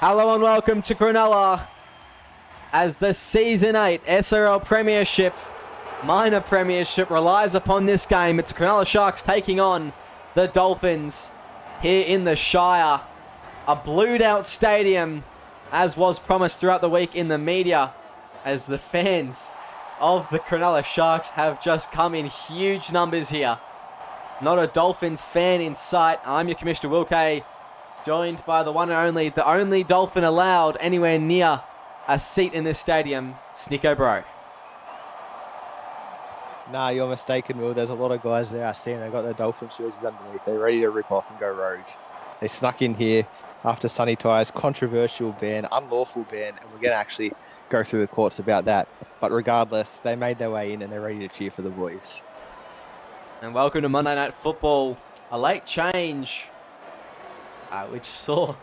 Hello and welcome to Cronulla as the Season 8 SRL Premiership, Minor Premiership relies upon this game. It's Cronulla Sharks taking on the Dolphins here in the Shire. A blued out stadium as was promised throughout the week in the media, as the fans of the Cronulla Sharks have just come in huge numbers here. Not a Dolphins fan in sight. I'm your Commissioner Will Kay, joined by the one and only, the only Dolphin allowed anywhere near a seat in this stadium, Snicko Bro. Nah, you're mistaken, Will. There's a lot of guys there. I see them. They've got their Dolphins jerseys underneath. They're ready to rip off and go rogue. They snuck in here after Sonny Tyre's controversial ban, unlawful ban, and we're going to actually go through the courts about that. But regardless, they made their way in and they're ready to cheer for the boys. And welcome to Monday Night Football. A late change, which saw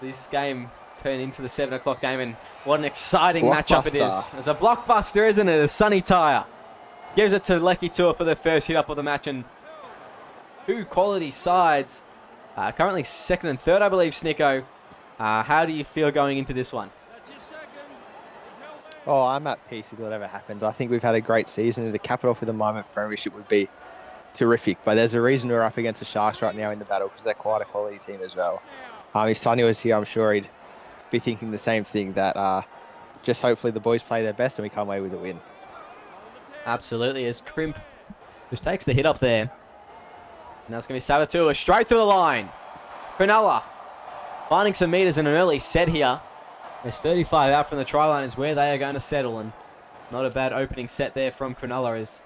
this game turn into the 7 o'clock game, and what an exciting matchup it is. It's a blockbuster, isn't it? As Sonny Tyre gives it to Lecky Tour for the first hit up of the match, and two quality sides. Currently second and third, I believe, Snicko. How do you feel going into this one? Oh, I'm at peace with whatever happened. I think we've had a great season. The capital for the moment premiership would be terrific, but there's a reason we're up against the Sharks right now in the battle, because they're quite a quality team as well. If Sonny was here, I'm sure he'd be thinking the same thing, that just hopefully the boys play their best and we come away with a win. Absolutely, as Crimp just takes the hit up there. Now it's going to be Sabatua straight through the line. Cronulla finding some meters in an early set here. There's 35 out from the try line is where they are going to settle, and not a bad opening set there from Cronulla, as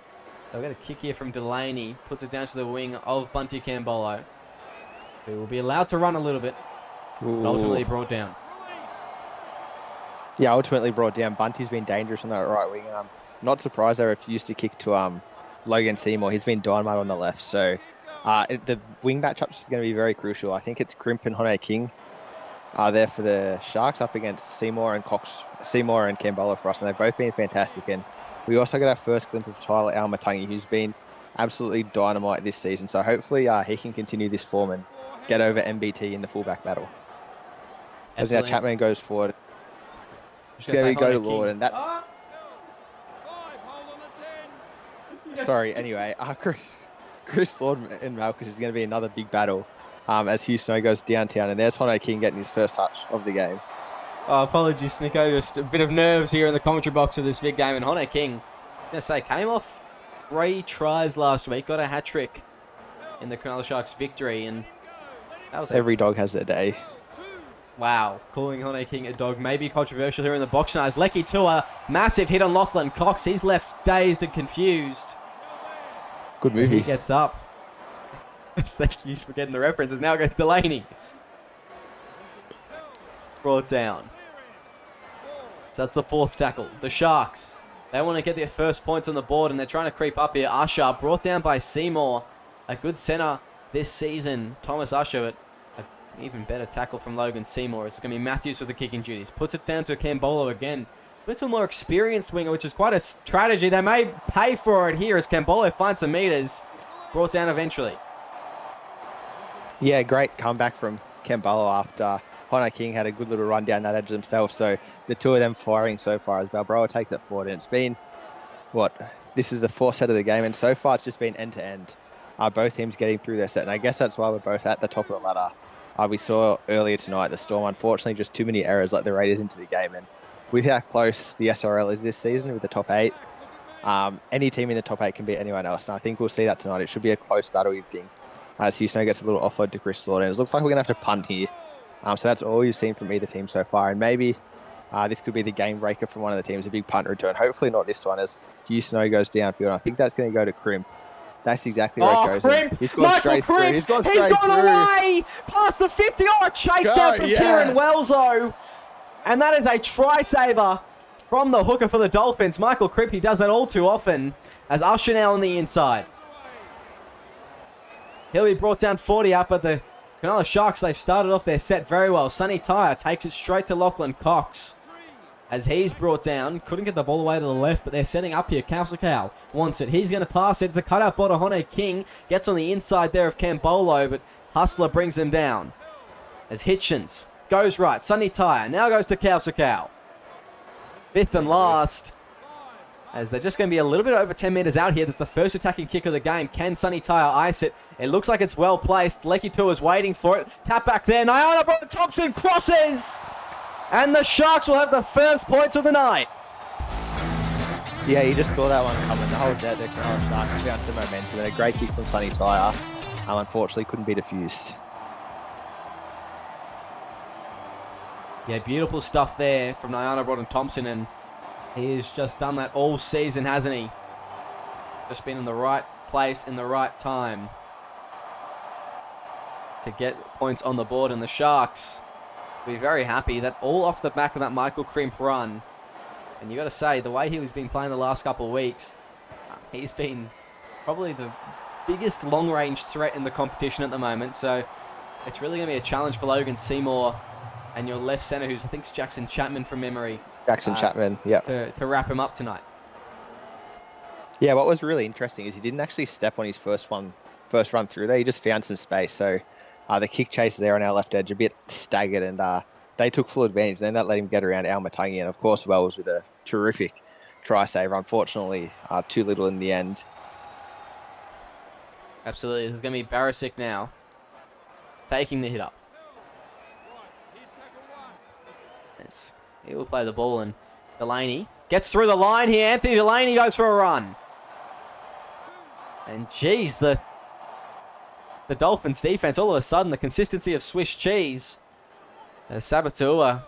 they'll get a kick here from Delaney. Puts it down to the wing of Bunty Cambolo, who will be allowed to run a little bit, but ultimately brought down. Yeah, ultimately brought down. Bunty's been dangerous on that right wing, and I'm not surprised they refused to kick to Logan Seymour. He's been dynamite on the left, so the wing matchup is going to be very crucial. I think it's Crimp and Hone King are there for the Sharks up against Seymour and Cambolo for us, and they've both been fantastic. And we also got our first glimpse of Tyler Almatangi, who's been absolutely dynamite this season. So hopefully he can continue this form and get over MBT in the fullback battle. As now Chapman goes forward. There we go to Lord, and that's... Sorry, anyway, Chris Lord and Malkus is going to be another big battle as Hugh Snow goes downtown, and there's Hone King getting his first touch of the game. Oh, apologies, Snicko. Just a bit of nerves here in the commentary box of this big game. And Hone King, I'm going to say, came off 3 tries last week, got a hat-trick in the Cronulla Sharks victory, and that was every dog has their day. Wow, calling Hone King a dog may be controversial here in the box now. As Lecky Tour, massive hit on Lachlan Cox. He's left dazed and confused. Good movie. He gets up. Thank you for getting the references. Now it goes Delaney. Brought down. So that's the 4th tackle. The Sharks, they want to get their first points on the board, and they're trying to creep up here. Usher brought down by Seymour. A good centre this season, Thomas Usher, but an even better tackle from Logan Seymour. It's going to be Matthews with the kicking duties. Puts it down to Cambolo again. But it's a more experienced winger, which is quite a strategy. They may pay for it here as Cambolo finds some meters. Brought down eventually. Yeah, great comeback from Cambolo after Hone King had a good little run down that edge himself. So the two of them firing so far as Balbroa takes it forward. And it's been, this is the 4th set of the game. And so far it's just been end-to-end. Both teams getting through their set. And I guess that's why we're both at the top of the ladder. We saw earlier tonight the Storm, unfortunately, just too many errors let the Raiders into the game. And with how close the SRL is this season with the top 8, any team in the top 8 can beat anyone else. And I think we'll see that tonight. It should be a close battle, you'd think. As Houston gets a little offload to Chris Lord. And it looks like we're going to have to punt here. So that's all you've seen from either team so far. And maybe this could be the game breaker from one of the teams, a big punt return. Hopefully not this one, as Hugh Snow goes downfield. I think that's going to go to Crimp. That's exactly where it goes. Crimp! He's gone straight through. He's gone away! Past the 50. Oh, a chase down from Kieran Wells-O. And that is a try-saver from the hooker for the Dolphins. Michael Crimp, he does that all too often, as Usher now on the inside. He'll be brought down 40 up, but the Cronulla Sharks, they've started off their set very well. Sonny Tyre takes it straight to Lachlan Cox as he's brought down. Couldn't get the ball away to the left, but they're setting up here. Cow wants it. He's going to pass it. It's a cutout ball to Hone King. Gets on the inside there of Cambolo, but Hustler brings him down. As Hitchens goes right. Sunny Tyre now goes to Kausakau. Fifth and last. As they're just going to be a little bit over 10 metres out here. That's the first attacking kick of the game. Can Sunny Tyre ice it? It looks like it's well placed. Lecky Tua is waiting for it. Tap back there. Nyana Thompson crosses. And the Sharks will have the first points of the night. Yeah, you just saw that one coming. The hole's out there. Cronulla Sharks found some momentum and a great kick from Sunny Tyre. Unfortunately, couldn't be diffused. Yeah, beautiful stuff there from Nyana Thompson, and he's just done that all season, hasn't he? Just been in the right place in the right time to get points on the board, and the Sharks will be very happy. That all off the back of that Michael Crimp run. And you got to say, the way he's been playing the last couple of weeks, he's been probably the biggest long-range threat in the competition at the moment. So it's really going to be a challenge for Logan Seymour and your left centre, who's I think is Jackson Chapman from memory. Jackson Chapman, yeah. To wrap him up tonight. Yeah, what was really interesting is he didn't actually step on his first run through there. He just found some space. So the kick chase there on our left edge, a bit staggered, and they took full advantage. Then that let him get around Matangi, and of course Wells with a terrific try save. Unfortunately, too little in the end. Absolutely. There's going to be Barisic now taking the hit up. Yes. He will play the ball, and Delaney gets through the line here. Anthony Delaney goes for a run. And geez, the Dolphins defense, all of a sudden, the consistency of Swiss cheese. As Sabatua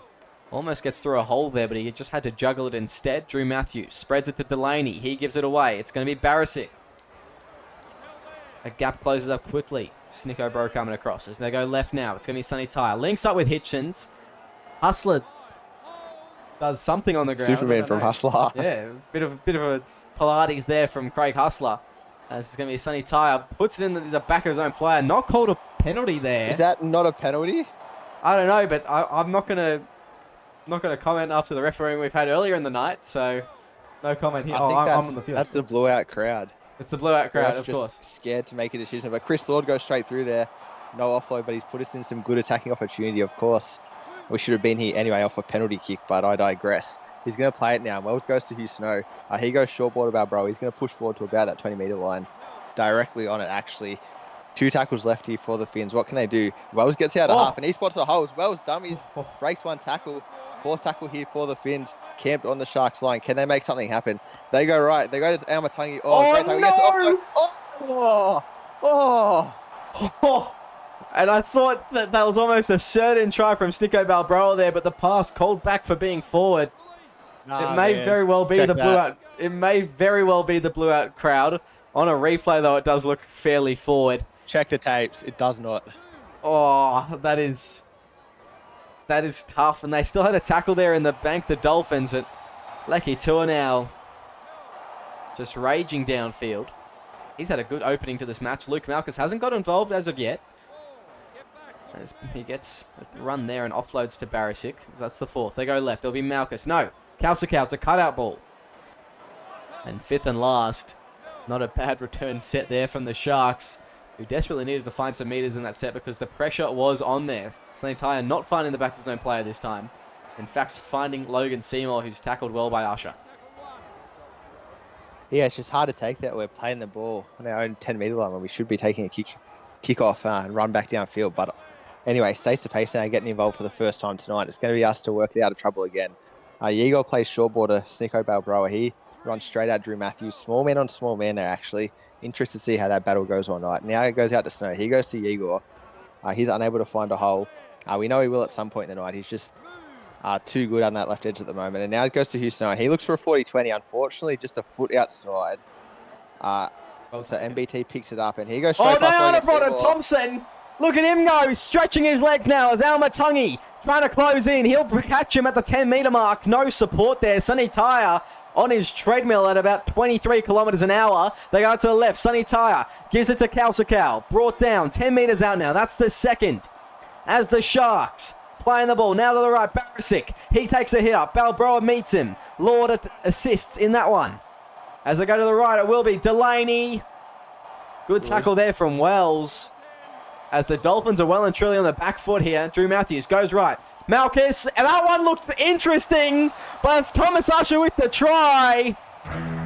almost gets through a hole there, but he just had to juggle it instead. Drew Matthews spreads it to Delaney. He gives it away. It's going to be Barisic. A gap closes up quickly. Snicko Bro coming across. As they go left now, it's going to be Sunny Tyre. Links up with Hitchens. Hustler does something on the ground. Superman from Hustler. Yeah, bit of a Pilates there from Craig Hustler. This is going to be Sunny Tyre. Puts it in the back of his own player. Not called a penalty there. Is that not a penalty? I don't know, but I'm not gonna comment after the refereeing we've had earlier in the night. So no comment here. I'm on the field. That's the blowout crowd. It's the blowout crowd, of course. Scared to make a decision, but Chris Lord goes straight through there. No offload, but he's put us in some good attacking opportunity. Of course, we should have been here anyway off a penalty kick, but I digress. He's going to play it now. Wells goes to Hugh Snow. He goes short board about Bro. He's going to push forward to about that 20-metre line. Directly on it, actually. 2 tackles left here for the Finns. What can they do? Wells gets out of half, and he spots the holes. Wells dummies, breaks 1 tackle. 4th tackle here for the Finns. Camped on the Sharks line. Can they make something happen? They go right. They go to Amatangi. Great tackle. No! And I thought that was almost a certain try from Snicko Balbroa there, but the pass called back for being forward. It may very well be the blowout. It may very well be the blowout crowd. On a replay, though, it does look fairly forward. Check the tapes. It does not. Oh, that is tough. And they still had a tackle there in the bank, the Dolphins. And Lecky Tua now just raging downfield. He's had a good opening to this match. Luke Malkus hasn't got involved as of yet. As he gets a run there and offloads to Barisic. That's the 4th. They go left. There'll be Malkus. No. Kausakau. It's a cutout ball. And 5th and last. Not a bad return set there from the Sharks, who desperately needed to find some meters in that set because the pressure was on there. Sunny Tyre not finding the back of his own player this time. In fact, finding Logan Seymour, who's tackled well by Usher. Yeah, it's just hard to take that. We're playing the ball on our own 10-metre line when we should be taking a kick off and run back downfield. But anyway, stays the pace now, getting involved for the first time tonight. It's going to be us to work it out of trouble again. Yigo plays shortboarder, Snicko Balbroa. He runs straight out Drew Matthews. Small man on small man there, actually. Interested to see how that battle goes all night. Now it goes out to Snow. He goes to Igor. He's unable to find a hole. We know he will at some point in the night. He's just too good on that left edge at the moment. And now it goes to Hugh Snow. He looks for a 40-20. Unfortunately, just a foot outside. So MBT picks it up, and he goes straight past Nyana Thompson. Look at him go, stretching his legs now as Matangi trying to close in. He'll catch him at the 10-metre mark. No support there. Sunny Tyre on his treadmill at about 23 kilometres an hour. They go to the left. Sunny Tyre gives it to Kausakau. Brought down 10 metres out now. That's the 2nd. As the Sharks playing the ball. Now to the right. Barisic. He takes a hit up. Balbroa meets him. Lord assists in that one. As they go to the right, it will be Delaney. Good tackle there from Wells. as the Dolphins are well and truly on the back foot here. Drew Matthews goes right. Malchus, and that one looked interesting, but it's Thomas Usher with the try.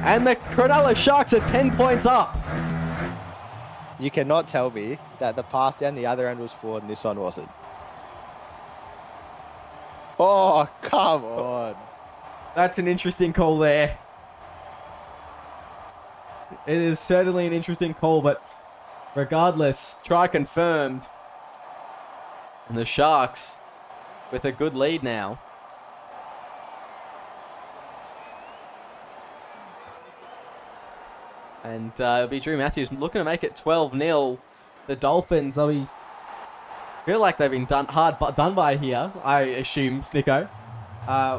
And the Cronulla Sharks are 10 points up. You cannot tell me that the pass down the other end was forward and this one wasn't. Oh, come on. That's an interesting call there. It is certainly an interesting call, but regardless, try confirmed. And the Sharks with a good lead now. And it'll be Drew Matthews looking to make it 12-0. The Dolphins, feel like they've been done by here, I assume, Snicko.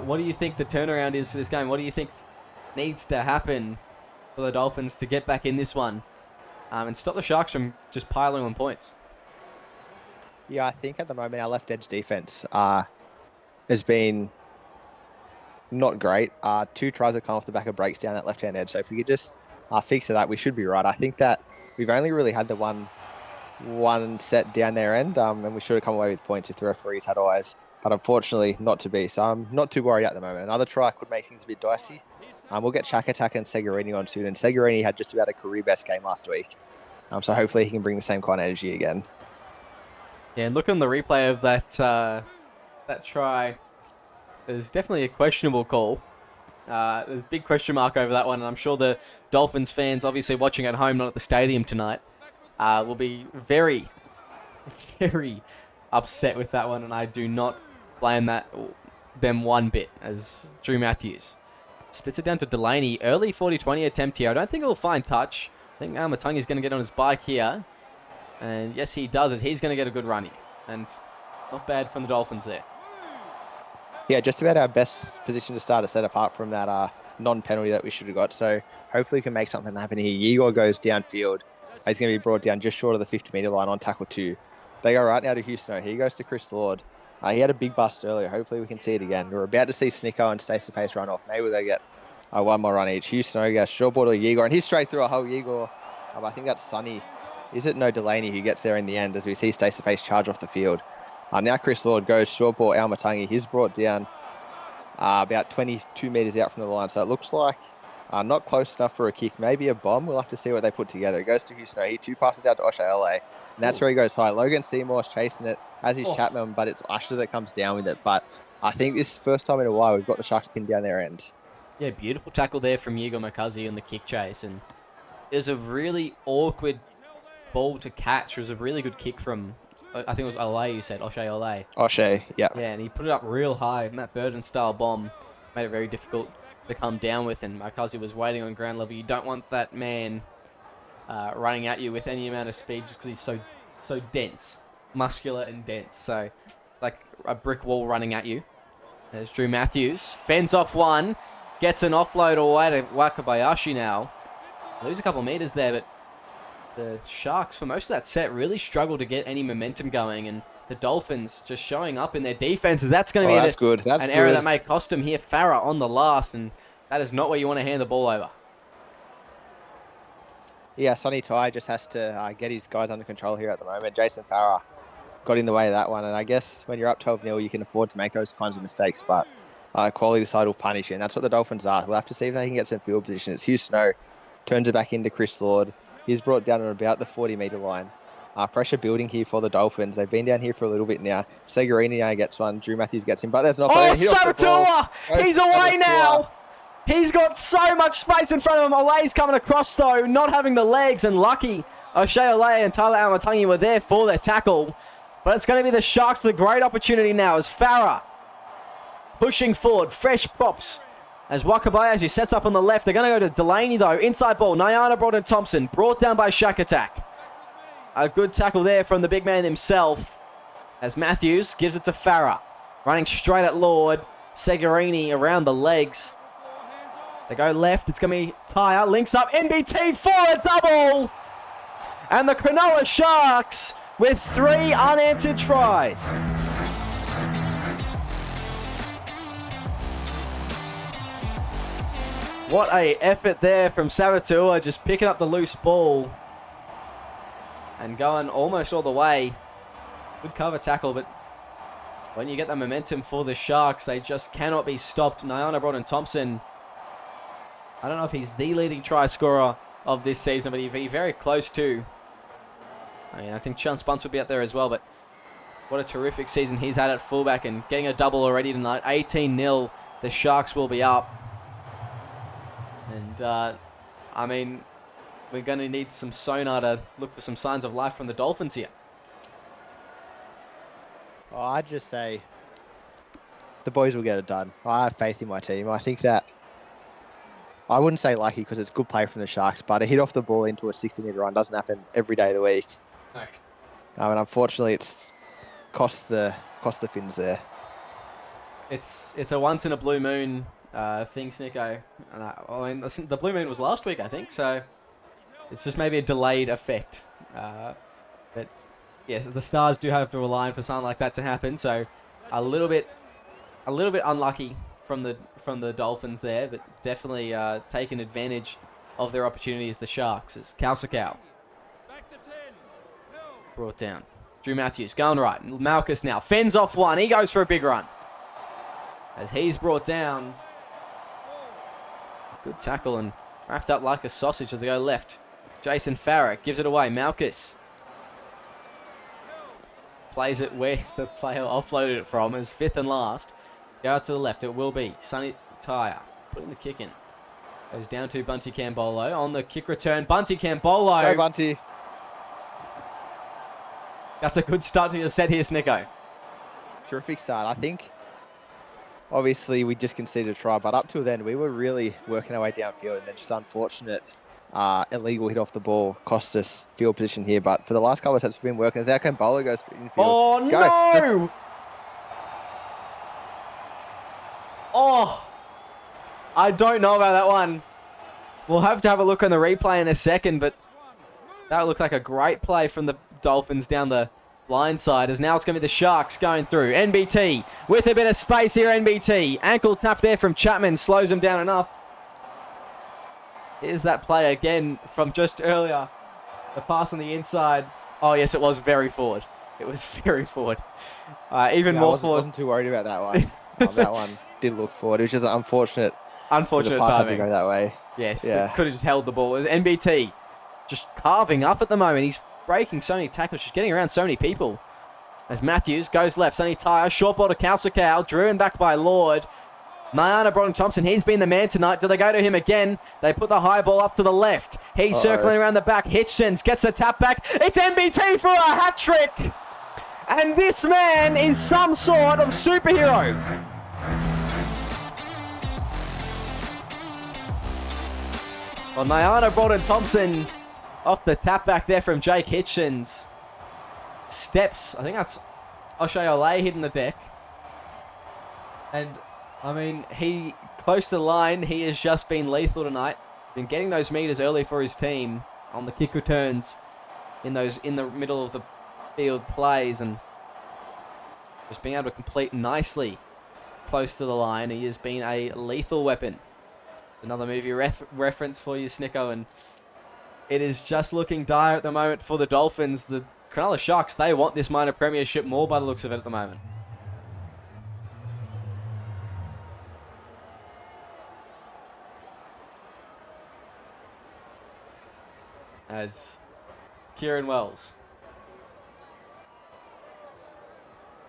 What do you think the turnaround is for this game? What do you think needs to happen for the Dolphins to get back in this one and stop the Sharks from just piling on points? Yeah, I think at the moment our left edge defense has been not great. 2 tries have come off the back of breaks down that left-hand edge. So if we could just fix it up, we should be right. I think that we've only really had the one set down their end, and we should have come away with points if the referees had eyes. But unfortunately, not to be. So I'm not too worried at the moment. Another try could make things a bit dicey. We'll get Chakatak and Segurini on soon. And Segurini had just about a career-best game last week. So hopefully he can bring the same kind of energy again. Yeah, and look on the replay of that try. There's definitely a questionable call. There's a big question mark over that one, and I'm sure the Dolphins fans, obviously watching at home, not at the stadium tonight, will be very, very upset with that one, and I do not blame them one bit, as Drew Matthews spits it down to Delaney. Early 40-20 attempt here. I don't think he'll find touch. I think Amatungi's going to get on his bike here. And yes, he does, as he's going to get a good run here. And not bad from the Dolphins there. Yeah, just about our best position to start a set apart from that non-penalty that we should have got. So hopefully we can make something happen here. Igor goes downfield. He's going to be brought down just short of the 50-metre line on tackle 2. They go right now to Houston. He goes to Chris Lord. He had a big bust earlier. Hopefully we can see it again. We're about to see Snicko and Stacey Pace run off. Maybe they get one more run each. Houston goes short ball to Igor, and he's straight through a whole Igor. I think that's Sonny. Is it no Delaney who gets there in the end as we see Stacey Pace charge off the field. Now Chris Lord goes short ball, Almatangi. He's brought down about 22 metres out from the line. So it looks like not close enough for a kick. Maybe a bomb. We'll have to see what they put together. It goes to Houston. He 2 passes out to SRL. And that's where he goes high. Logan Seymour's chasing it, as is Chapman, but it's Usher that comes down with it. But I think this is the first time in a while we've got the Sharks pinned down their end. Yeah, beautiful tackle there from Igor Makazi on the kick chase. And it was a really awkward ball to catch. It was a really good kick from, I think it was Ole, you said, O'Shea Ole. O'Shea, yeah. Yeah, and he put it up real high. Matt Burden-style bomb made it very difficult to come down with, and Makazi was waiting on ground level. You don't want that man running at you with any amount of speed just because he's so dense, muscular and dense. So, like a brick wall running at you. There's Drew Matthews. Fends off one. Gets an offload away to Wakabayashi now. Lose a couple meters there, but the Sharks, for most of that set, really struggled to get any momentum going, and the Dolphins just showing up in their defenses. That's going to be an error that may cost them here. Farah on the last, and that is not where you want to hand the ball over. Yeah, Sonny Tai just has to get his guys under control here at the moment. Jason Farah got in the way of that one, and I guess when you're up 12-0, you can afford to make those kinds of mistakes, but quality side will punish you, and that's what the Dolphins are. We'll have to see if they can get some field position. It's Hugh Snow, turns it back into Chris Lord. He's brought down on about the 40-metre line. Pressure building here for the Dolphins. They've been down here for a little bit now. Segurini now gets one. Drew Matthews gets him, but there's not. Oh, Sabatua! He's away now! He's got so much space in front of him. Ole's coming across, though, not having the legs, and lucky O'Shea Ole and Tyler Amatangi were there for their tackle. But it's going to be the Sharks with a great opportunity now as Farah pushing forward. Fresh props as Wakabayashi sets up on the left. They're going to go to Delaney, though. Inside ball. Nyana brought in Thompson. Brought down by Shakatak. A good tackle there from the big man himself as Matthews gives it to Farah. Running straight at Lord. Segurini around the legs. They go left. It's going to be Tyre. Links up. NBT for a double. And the Cronulla Sharks with 3 unanswered tries. What a effort there from Sabatua, just picking up the loose ball. and going almost all the way. Good cover tackle, but when you get the momentum for the Sharks, they just cannot be stopped. Nyana Broughton-Thompson, I don't know if he's the leading try scorer of this season, but he'd be very close to. I mean, I think Chance Bunce would be up there as well, but what a terrific season he's had at fullback and getting a double already tonight. 18-0, the Sharks will be up. And, I mean, we're going to need some sonar to look for some signs of life from the Dolphins here. Oh, I'd just say the boys will get it done. I have faith in my team. I think that, I wouldn't say lucky because it's good play from the Sharks, but a hit off the ball into a 60-metre run doesn't happen every day of the week. No. And unfortunately, it's cost the Finns there. It's a once in a blue moon thing, Snicko. And I mean, the blue moon was last week, I think, so it's just maybe a delayed effect. But yes, the Stars do have to rely on for something like that to happen. So a little bit unlucky from the Dolphins there, but definitely taking advantage of their opportunities. The Sharks as Kausakau brought down. Drew Matthews going right. Malchus now fends off one. He goes for a big run as he's brought down. Good tackle and wrapped up like a sausage as they go left. Jason Farrick gives it away. Malchus plays it where the player offloaded it from as fifth and last. Go out to the left. It will be Sonny Tyre putting the kick in. Goes down to Bunty Cambolo on the kick return. Bunty Cambolo. Go Bunty. That's a good start to your set here, Snicko. Terrific start. I think, obviously, we just conceded a try, but up till then, we were really working our way downfield, and then just unfortunate illegal hit off the ball cost us field position here. But for the last couple of sets, we've been working. As our Cambolo goes for infield. Oh, Go. no! Oh, I don't know about that one. We'll have to have a look on the replay in a second, but that looked like a great play from the Dolphins down the blind side, as now it's going to be the Sharks going through. NBT with a bit of space here. NBT ankle tap there from Chapman slows him down enough. Here's that play again from just earlier. The pass on the inside. Oh yes, it was very forward. It was very forward. More forward. I wasn't too worried about that one. That one did look forward. It was just unfortunate. Unfortunate timing. timing. To go that way. Yes, yeah. Could have just held the ball. It was NBT just carving up at the moment. He's breaking so many tackles, just getting around so many people. As Matthews goes left, Sonny Tyre, short ball to Kausakau, driven back by Lord. Nyana Broughton-Thompson, he's been the man tonight. Do they go to him again? They put the high ball up to the left. He's circling around the back. Hitchens gets the tap back. It's NBT for a hat trick. And this man is some sort of superhero. Well, Nyana Broughton-Thompson off the tap back there from Jake Hitchens. Steps. I think that's O'Shea Olay hitting the deck. And, I mean, he close to the line. He has just been lethal tonight. Been getting those meters early for his team on the kick returns in the middle of the field plays, and just being able to complete nicely close to the line. He has been a lethal weapon. Another movie reference for you, Snicko, and it is just looking dire at the moment for the Dolphins. The Cronulla Sharks, they want this minor premiership more by the looks of it at the moment. As Kieran Wells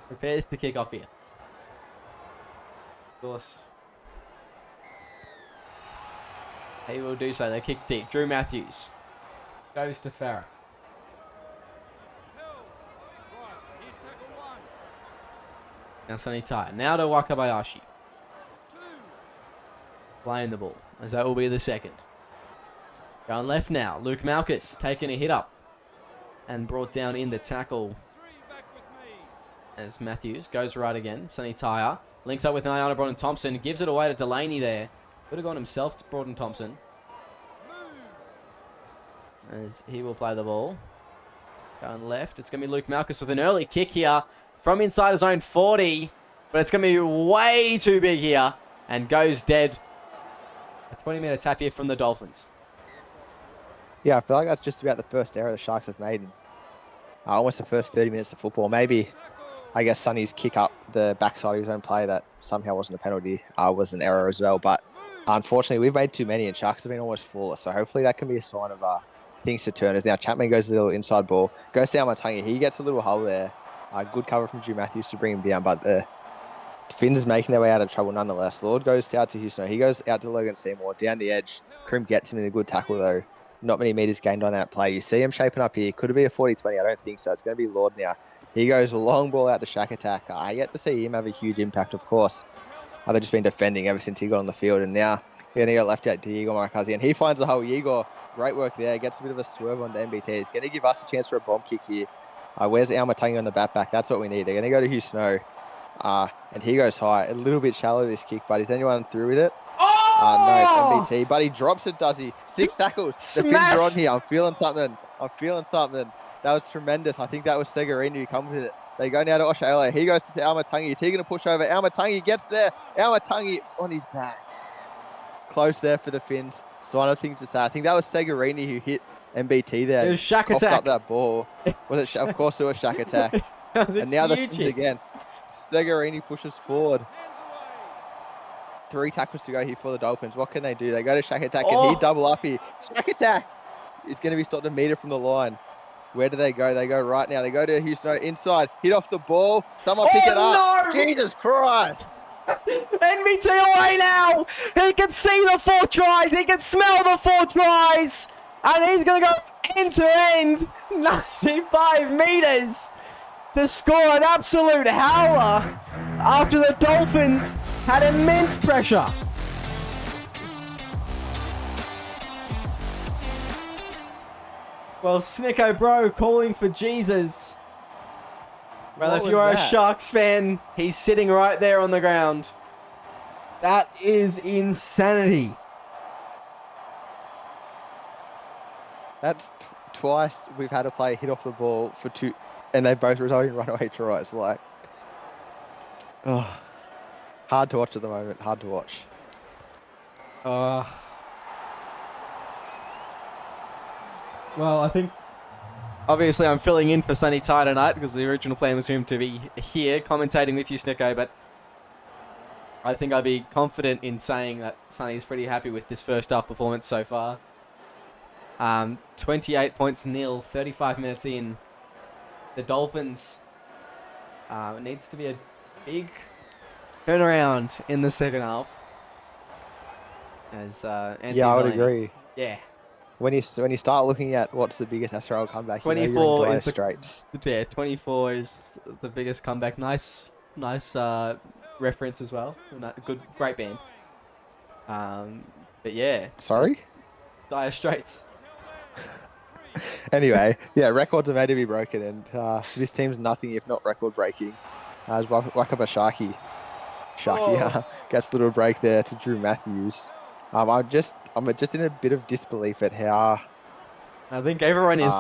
prepares to kick off here. Of course, he will do so. They kick deep. Drew Matthews goes to Farah. Now Sonny Tyre. Now to Wakabayashi. Playing the ball, as that will be the second. Going left now. Luke Malchus taking a hit up and brought down in the tackle. As Matthews goes right again. Sonny Tyre links up with Nyana Broughton-Thompson. Gives it away to Delaney there. Would have gone himself to Broughton-Thompson. As he will play the ball. Going left. It's going to be Luke Malchus with an early kick here from inside his own 40. But it's going to be way too big here. And goes dead. A 20-meter tap here from the Dolphins. Yeah, I feel like that's just about the first error the Sharks have made in almost the first 30 minutes of football. Maybe, I guess, Sonny's kick up the backside of his own play that somehow wasn't a penalty was an error as well. But unfortunately, we've made too many, and Sharks have been almost flawless. So hopefully that can be a sign of things to turn. As now Chapman goes to the little inside ball, goes down Matangi. He gets a little hole there. Good cover from Drew Matthews to bring him down, but the Finns making their way out of trouble nonetheless. Lord goes out to Houston. He goes out to Logan Seymour, down the edge. Krim gets him in a good tackle, though. Not many meters gained on that play. You see him shaping up here. Could it be a 40-20? I don't think so. It's going to be Lord now. He goes a long ball out to Shack Attack. I yet to see him have a huge impact, of course. They've just been defending ever since he got on the field, and now he's going to go left out to Igor Markazi, and he finds the hole. Igor, great work there. Gets a bit of a swerve on the MBT. He's going to give us a chance for a bomb kick here. Where's Almatangi on the back? That's what we need. They're going to go to Hugh Snow. And he goes high. A little bit shallow, this kick, but is anyone through with it? No, it's MBT. But he drops it, does he? 6 tackles. The Finns are on here. I'm feeling something. That was tremendous. I think that was Segarini who comes with it. They go now to O'Shea. He goes to Almatangi. Is he going to push over? Almatangi gets there. Almatangi on his back. Close there for the Finns. So one of the things to say, I think that was Segarini who hit MBT there. It was Shack Attack. Up that ball. Was it? Of course it was Shack Attack. And now the Finns again. Segarini pushes forward. 3 tackles to go here for the Dolphins. What can they do? They go to Shack Attack and he double up here. Shack Attack is going to be stopped a meter from the line. Where do they go? They go right now. They go to Houston inside. Hit off the ball. Someone pick it up. No! Jesus Christ. NBT away now. He can see the 4 tries. He can smell the 4 tries. And he's going to go end to end. 95 meters to score an absolute howler after the Dolphins had immense pressure. Well, Snicko bro calling for Jesus. Well, if you are a Sharks fan, he's sitting right there on the ground. That is insanity. That's twice we've had a player hit off the ball for 2, and they both result in runaway tries. Like, hard to watch at the moment. Hard to watch. Well, I think obviously I'm filling in for Sonny Ty tonight because the original plan was for him to be here commentating with you, Snicko, but I think I'd be confident in saying that Sonny's pretty happy with this first half performance so far. 28 points nil, 35 minutes in. The Dolphins needs to be a big turnaround in the second half. As Anthony I would Delaney, agree. Yeah. When you start looking at what's the biggest SRL comeback, 24 is the Straits. Yeah, 24 is the biggest comeback. Nice reference as well. Great band. But yeah. Sorry? Dire Straits. Anyway, yeah, records are made to be broken, and this team's nothing if not record breaking. As Wakaba Sharky gets a little break there to Drew Matthews. I'm just in a bit of disbelief at how. I think everyone is.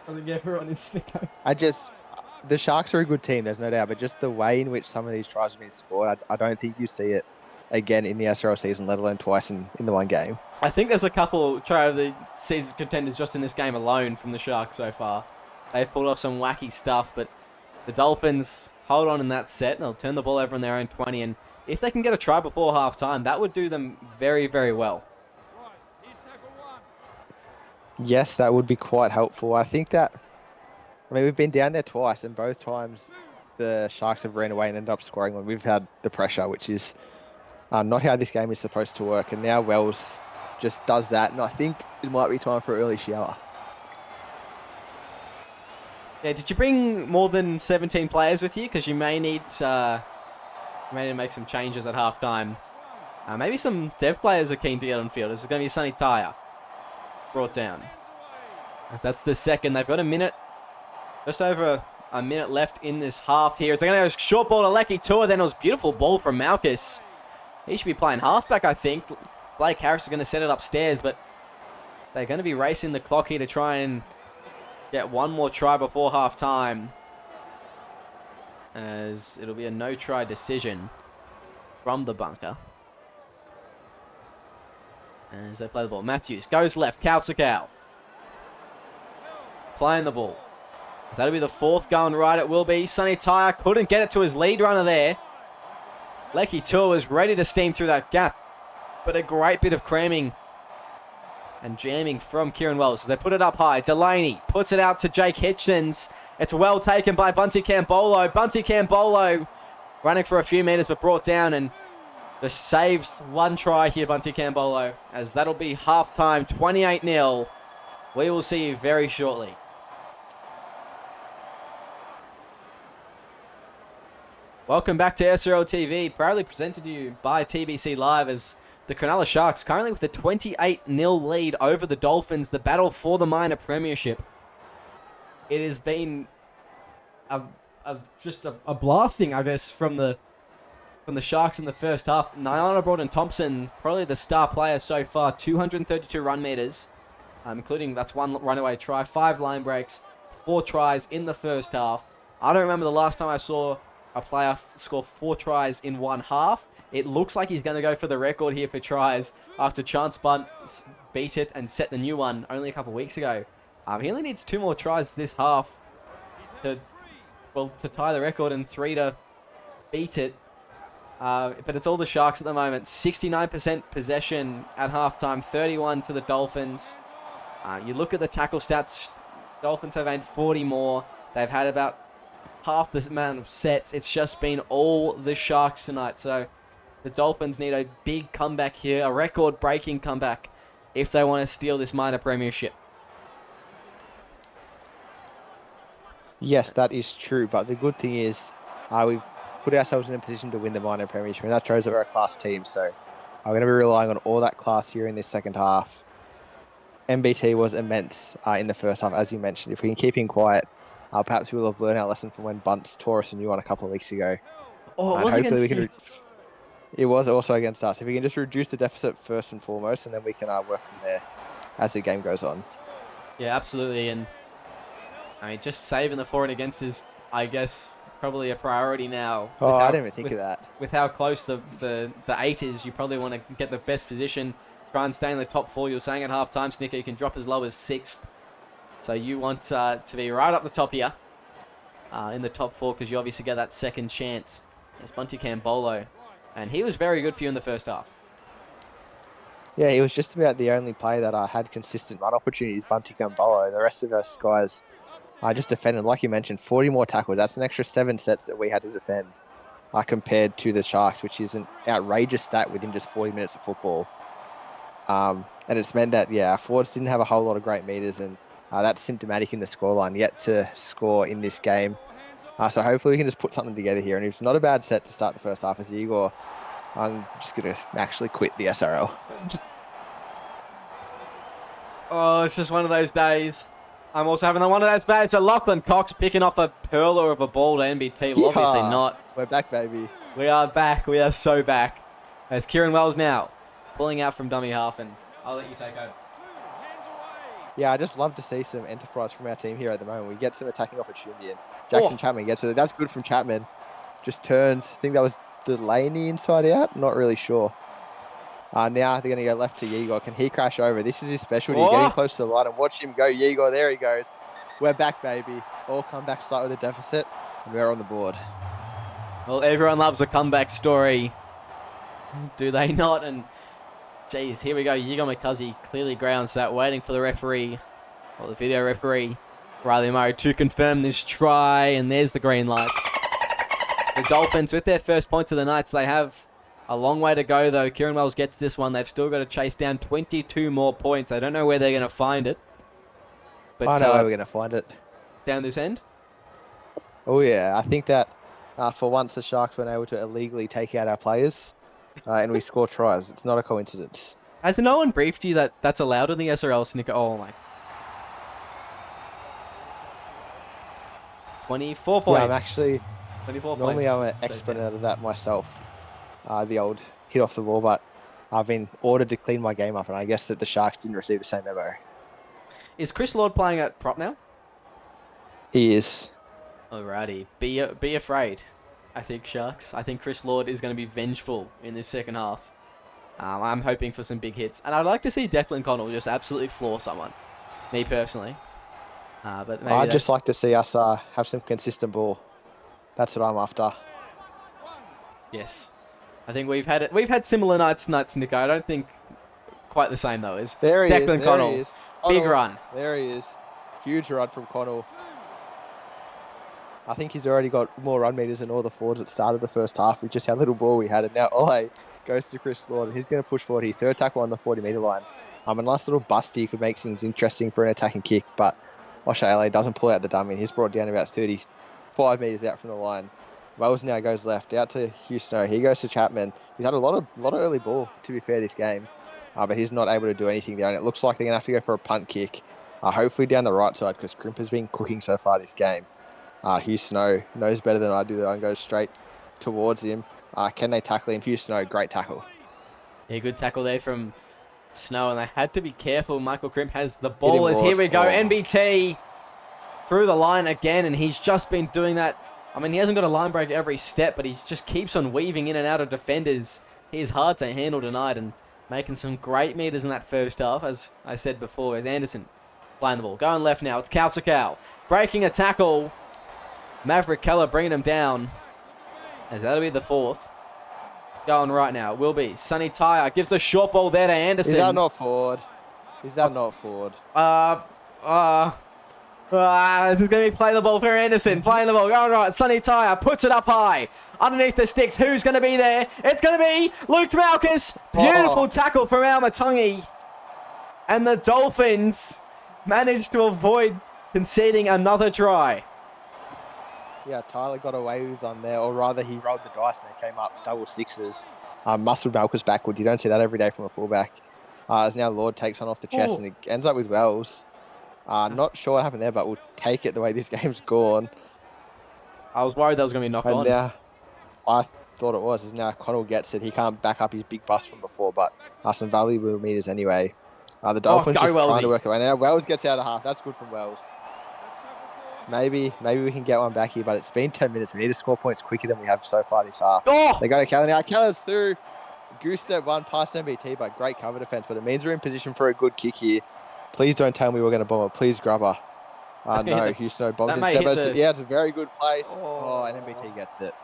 Snicko. The Sharks are a good team, there's no doubt, but just the way in which some of these tries have been scored, I don't think you see it again in the SRL season, let alone twice in the one game. I think there's a couple try of the season contenders just in this game alone from the Sharks so far. They've pulled off some wacky stuff, but the Dolphins hold on in that set, and they'll turn the ball over on their own 20, and if they can get a try before half-time, that would do them very, very well. Yes, that would be quite helpful. I think that, we've been down there twice, and both times the Sharks have ran away and ended up scoring when we've had the pressure, which is not how this game is supposed to work. And now Wells just does that, and I think it might be time for an early shower. Yeah, did you bring more than 17 players with you? Because you may need to make some changes at halftime. Maybe some dev players are keen to get on field. This is going to be Sonny Tyre brought down. As that's the second. They've got a minute, just over a minute left in this half here. As they're going to go short ball to Lecky Tua. Then it was a beautiful ball from Malchus. He should be playing halfback, I think. Blake Harris is going to set it upstairs, but they're going to be racing the clock here to try and get one more try before half-time. As it'll be a no-try decision from the bunker. As they play the ball. Matthews goes left. Kausakau playing the ball. So that'll be the fourth going right. It will be. Sonny Tyre couldn't get it to his lead runner there. Lecky Tour was ready to steam through that gap. But a great bit of cramming and jamming from Kieran Wells. So they put it up high. Delaney puts it out to Jake Hitchens. It's well taken by Bunty Cambolo. Bunty Cambolo running for a few metres but brought down and just saves one try here, Bunty Cambolo. As that'll be half-time, 28-0. We will see you very shortly. Welcome back to SRL TV, proudly presented to you by TBC Live as the Cronulla Sharks currently with a 28-0 lead over the Dolphins, the battle for the minor premiership. It has been just a blasting, I guess, from the Sharks in the first half. Nyana Broughton-Thompson, probably the star player so far, 232 run meters, including that's one runaway try, 5 line breaks, 4 tries in the first half. I don't remember the last time I saw a player score 4 tries in one half. It looks like he's going to go for the record here for tries after Chance Bunt beat it and set the new one only a couple of weeks ago. He only needs 2 more tries this half to tie the record and 3 to beat it. But it's all the Sharks at the moment. 69% possession at halftime, 31 to the Dolphins. You look at the tackle stats, Dolphins have made 40 more. They've had about half this amount of sets. It's just been all the Sharks tonight. So the Dolphins need a big comeback here, a record-breaking comeback, if they want to steal this minor premiership. Yes, that is true. But the good thing is we've put ourselves in a position to win the minor premiership, and that shows that we're a class team. So I'm going to be relying on all that class here in this second half. MBT was immense in the first half, as you mentioned. If we can keep him quiet, perhaps we'll have learned our lesson from when Bunts tore us a new one a couple of weeks ago. Oh, it was against you. It was also against us. If we can just reduce the deficit first and foremost, and then we can work from there as the game goes on. Yeah, absolutely. And I mean, just saving the for and against is, I guess, probably a priority now. Oh, I didn't even think of that. With how close the 8 is, you probably want to get the best position, try and stay in the top 4. You were saying at halftime, Snicker, you can drop as low as 6th. So you want to be right up the top here in the top 4 because you obviously get that second chance. It's Bunty Cambolo. And he was very good for you in the first half. Yeah, he was just about the only player that had consistent run opportunities, Bunty Cambolo. The rest of us guys just defended. Like you mentioned, 40 more tackles. That's an extra 7 sets that we had to defend compared to the Sharks, which is an outrageous stat within just 40 minutes of football. And it's meant that, our forwards didn't have a whole lot of great meters, and that's symptomatic in the scoreline, yet to score in this game. So hopefully we can just put something together here. And it's not a bad set to start the first half as Igor. I'm just going to actually quit the SRL. Oh, it's just one of those days. I'm also having one of those days. So Lachlan Cox picking off a pearler of a ball to NBT. Well, obviously not. We're back, baby. We are back. We are so back. As Kieran Wells now pulling out from dummy half, and I'll let you take over. Yeah, I just love to see some enterprise from our team here at the moment. We get some attacking opportunity, and Jackson Chapman gets it. That's good from Chapman. Just turns. I think that was Delaney inside out. Not really sure. Now they're going to go left to Yegor. Can he crash over? This is his specialty. Getting close to the line and watch him go. Yegor, there he goes. We're back, baby. All comeback start with a deficit, and we're on the board. Well, everyone loves a comeback story. Do they not? And geez, here we go. Yegor McCuzzy clearly grounds that, waiting for the referee, or the video referee, Riley Murray, to confirm this try. And there's the green lights. The Dolphins, with their first points of the night, so they have a long way to go, though. Kieran Wells gets this one. They've still got to chase down 22 more points. I don't know where they're going to find it. But I know where we're going to find it. Down this end? Oh, yeah. I think that for once the Sharks were able to illegally take out our players and we score tries. It's not a coincidence. Has no one briefed you that that's allowed in the SRL, Snicker? Oh, my. 24 points. Yeah, I'm actually... 24 Normally points. I'm an expert out of that myself. The old hit off the ball, but I've been ordered to clean my game up, and I guess that the Sharks didn't receive the same memo. Is Chris Lord playing at prop now? He is. Alrighty. Be afraid, I think, Sharks. I think Chris Lord is going to be vengeful in this second half. I'm hoping for some big hits. And I'd like to see Declan Connell just absolutely floor someone. Me personally. But maybe I'd just like to see us have some consistent ball. That's what I'm after. yes. I think we've had similar nights, Nico. I don't think quite the same though. Is There he is. Declan There Connell. he is. Big Connell, run. There he is. Huge run from Connell. I think he's already got more run meters than all the forwards that started the first half with just how little ball we had. And now Ole goes to Chris Lord. He's going to push forward here. Third tackle on the 40-meter line. A nice little busty could make things interesting for an attacking kick, but Oshay Ole doesn't pull out the dummy. He's brought down about 35 meters out from the line. Wells now goes left out to Houston. He goes to Chapman. He's had a lot of early ball, to be fair, this game, but he's not able to do anything there. And it looks like they're going to have to go for a punt kick, hopefully down the right side, because Crimp has been cooking so far this game. Hugh Snow knows better than I do though and goes straight towards him. Can they tackle him? Hugh Snow, great tackle. Yeah, good tackle there from Snow, and they had to be careful. Michael Crimp has the ball as here we go. NBT through the line again, and he's just been doing that. I mean, he hasn't got a line break every step, but he just keeps on weaving in and out of defenders. He is hard to handle tonight and making some great meters in that first half, as I said before, as Anderson playing the ball. Going left now, it's Cow breaking a tackle. Maverick Keller bringing him down, as that'll be the fourth. Going right now, will be Sonny Tyre gives the short ball there to Anderson. Is that not forward? Is that not forward? This is going to be play the ball for Anderson. Playing the ball, going right. Sonny Tyre puts it up high. Underneath the sticks, who's going to be there? It's going to be Luke Malkus. Beautiful tackle from Almatungi. And the Dolphins managed to avoid conceding another try. Yeah, Tyler got away with one there, or rather he rolled the dice and they came up double sixes. Muscled Malkus backwards. You don't see that every day from a fullback. As now Lord takes one off the chest and it ends up with Wells. Not sure what happened there, but we'll take it the way this game's gone. I was worried that was going to be knocked on. Now, I thought it was. As now Connell gets it. He can't back up his big bust from before, but some valuable meters anyway. The Dolphins just trying to work away. Now Wells gets out of half. That's good from Wells. Maybe we can get one back here, but it's been 10 minutes. We need to score points quicker than we have so far this half. They go to Keller now. Keller's through. Goose step one past MBT, but great cover defense. But it means we're in position for a good kick here. Please don't tell me we're going to bomb it. Please, Grubber. No, Houston bombs instead. Yeah, it's a very good place. And MBT gets it.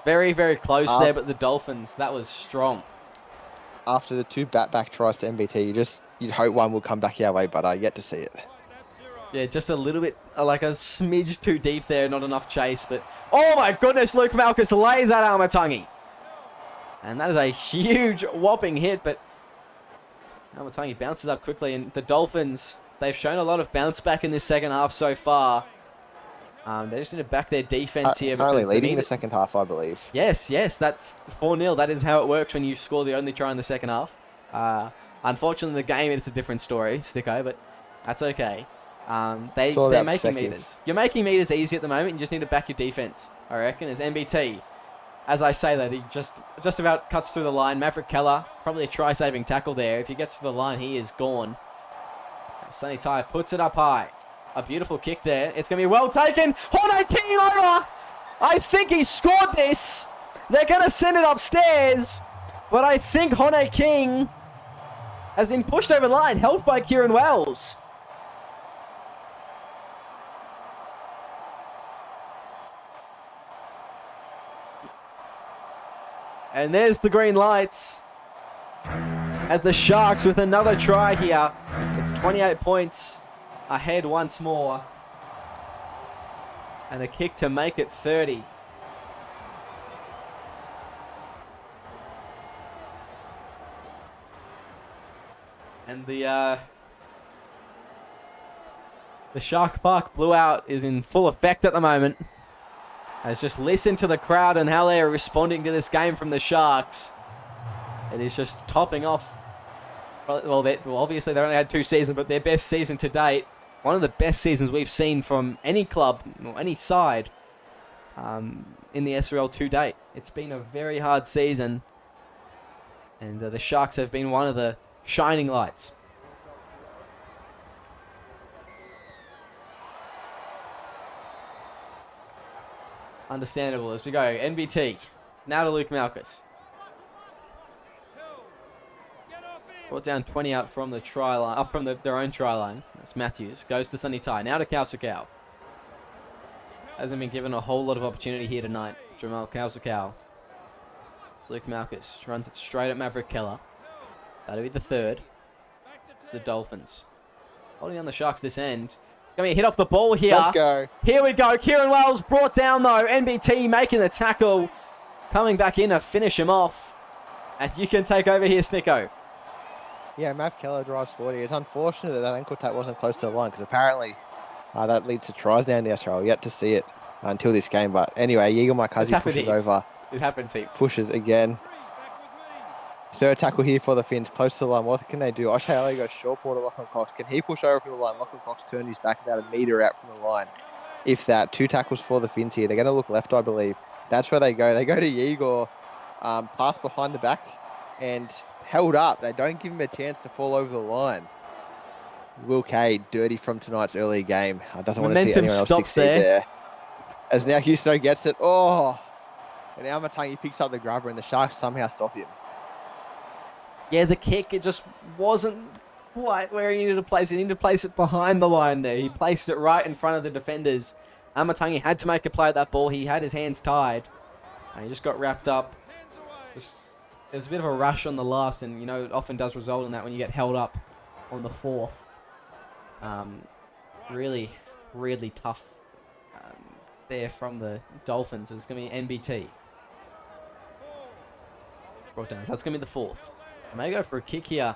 Very, very close there, but the Dolphins, that was strong. After the two back tries to MBT, you'd hope one will come back our way, but I yet to see it. Yeah, just a little bit, like a smidge too deep there, not enough chase, but oh my goodness, Luke Malkus lays that Almatungi. And that is a huge whopping hit, but Almatungi bounces up quickly, and the Dolphins, they've shown a lot of bounce back in this second half so far. They just need to back their defense here. Currently leading the second half, I believe. Yes, that's 4-0. That is how it works when you score the only try in the second half. Unfortunately, the game, it's a different story, Sticko, but that's okay. They're making meters. You're making meters easy at the moment. You just need to back your defense, I reckon, as MBT. As I say that, he just about cuts through the line. Maverick Keller, probably a try-saving tackle there. If he gets to the line, he is gone. Sonny Tyre puts it up high. A beautiful kick there. It's going to be well taken. Hone King over. I think he scored this. They're going to send it upstairs. But I think Hone King has been pushed over the line, helped by Kieran Wells. And there's the green lights. At the Sharks with another try here. It's 28 points ahead once more. And a kick to make it 30. And the Shark Park blowout is in full effect at the moment. As just listen to the crowd and how they are responding to this game from the Sharks. It is just topping off. Well, obviously they only had 2 seasons, but their best season to date. One of the best seasons we've seen from any club or any side in the SRL to date. It's been a very hard season. And the Sharks have been one of the shining lights. Understandable as we go. NBT. Now to Luke Malkus. Brought down 20 out from the try line, up from their own try line. That's Matthews. Goes to Sunny Tai. Now to Kausakau. Hasn't been given a whole lot of opportunity here tonight. Jamal Kausakau. It's Luke Malkus. Runs it straight at Maverick Keller. That'll be the third. It's the Dolphins. Holding on the Sharks this end. It's going to be a hit off the ball here. Let's go. Here we go. Kieran Wells brought down though. NBT making the tackle. Coming back in to finish him off. And you can take over here, Snicko. Yeah, Mav Keller drives 40. It's unfortunate that ankle tap wasn't close to the line because apparently that leads to tries now in the SRL. Yet to see it until this game. But anyway, Yigal Maikazi pushes over. It happens heaps. Pushes again. Third tackle here for the Finns, close to the line. What can they do? Oshay Ali goes short ball to Lachlan Cox. Can he push over from the line? Lachlan Cox turned his back about a metre out from the line. If that, 2 tackles for the Finns here. They're going to look left, I believe. That's where they go. They go to Igor, pass behind the back and held up. They don't give him a chance to fall over the line. Will Kay, dirty from tonight's early game. Doesn't want to see anyone else succeed there. As now Houston gets it. Oh! And now Matangi picks up the grubber and the Sharks somehow stop him. Yeah, the kick, it just wasn't quite where he needed to place it. He needed to place it behind the line there. He placed it right in front of the defenders. Amatangi had to make a play at that ball. He had his hands tied. And he just got wrapped up. There's a bit of a rush on the last, and, you know, it often does result in that when you get held up on the fourth. Really, really tough there from the Dolphins. It's going to be NBT. Brought down. So that's going to be the fourth. They may go for a kick here,